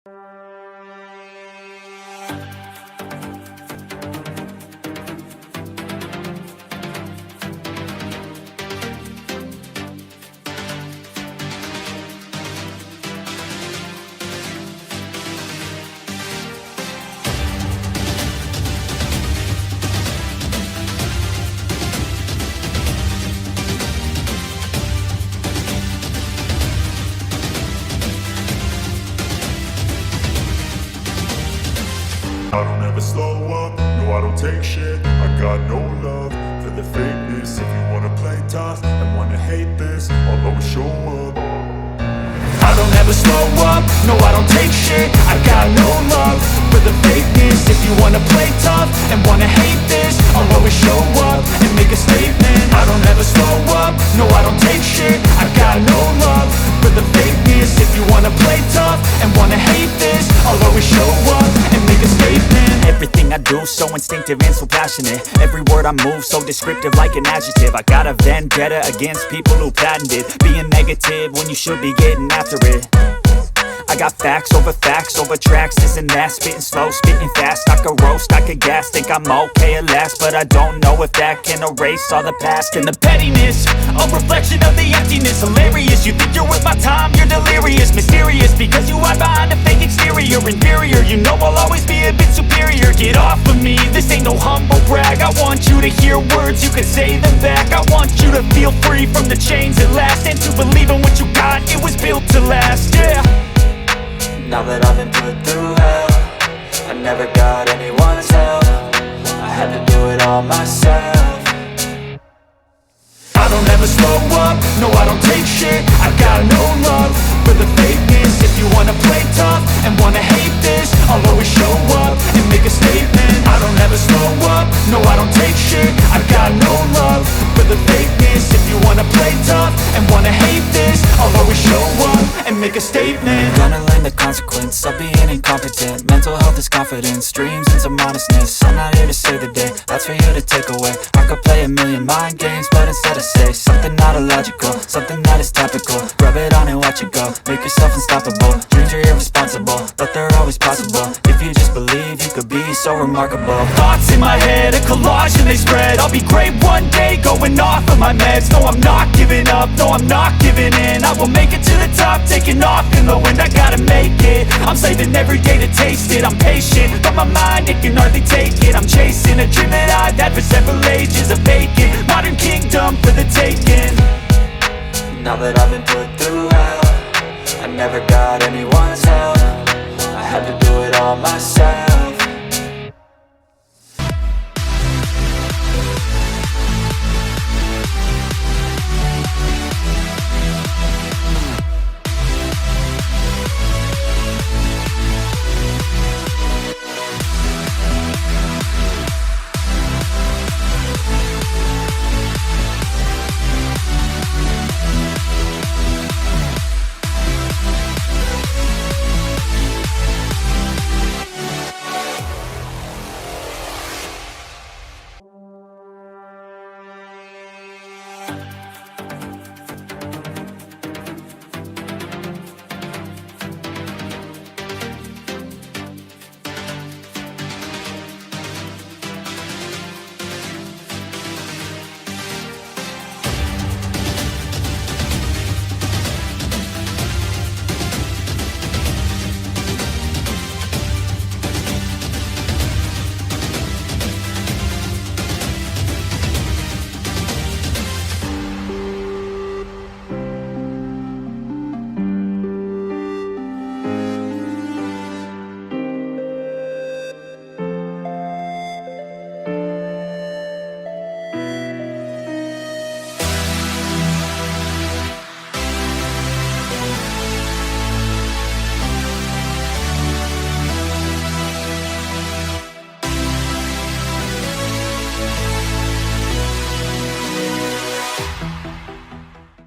I don't ever slow up, no I don't take shit. I got no love for the fakeness. If you wanna play tough and wanna hate this, I'll always show up. I don't ever slow up, no I don't take shit. I got no love for the fakeness. If you wanna play tough and wanna hate this, I'll always show up and make a statement. I don't ever slow up, no I don't take shit. I got no love for the fakeness. If you wanna play tough and wanna hate this, I'll always show up and make a statement. Everything I do so instinctive and so passionate. Every word I move so descriptive like an adjective. I got a vendetta against people who patented being negative when you should be getting after it. I got facts over tracks, this and that. Spitting slow, spitting fast. I could roast, I could gas. Think I'm okay at last, but I don't know if that can erase all the past. And the pettiness, a reflection of the emptiness. Hilarious, you think you're worth my time, you're delirious. Mysterious, because you hide behind a fake exterior. Inferior, you know I'll always be a bit superior. Get off of me, this ain't no humble brag. I want you to hear words, you can say them back. I want you to feel free from the chains at last, and to believe in what you got, it was built to last, yeah. Now that I've been put through hell, I never got anyone's help. I had to do it all myself. I don't ever slow up, no I don't take shit. I got no love for the fakeness. If you wanna play tough and wanna hate this, I'll always show up and make a statement. I don't ever slow up, no I don't take shit. I got no love for the fakeness. If you wanna play tough and wanna hate this, I'll always show up and make a statement. Gonna learn the consequence of being incompetent. Mental health is confidence, dreams and some modestness. I'm not here to save the day, that's for you to take away. I could play a million mind games, but instead I say something not illogical, something that is topical. Rub it on and watch it go, make yourself unstoppable. Dreams are irresponsible, but they're always possible. If you just believe, you could be so remarkable. Thoughts in my head, a collage and they spread. I'll be great one day, going off of my meds. No, I'm not giving up, no, I'm not giving in. I will make it to the top, taking off in the wind. I gotta make it, I'm saving every day to taste it. I'm patient, but my mind, it can hardly take it. I'm chasing a dream that I've had for several ages. A vacant, modern kingdom for the taking. Now that I've been put through hell, I never got anyone's help. I had to do it all myself.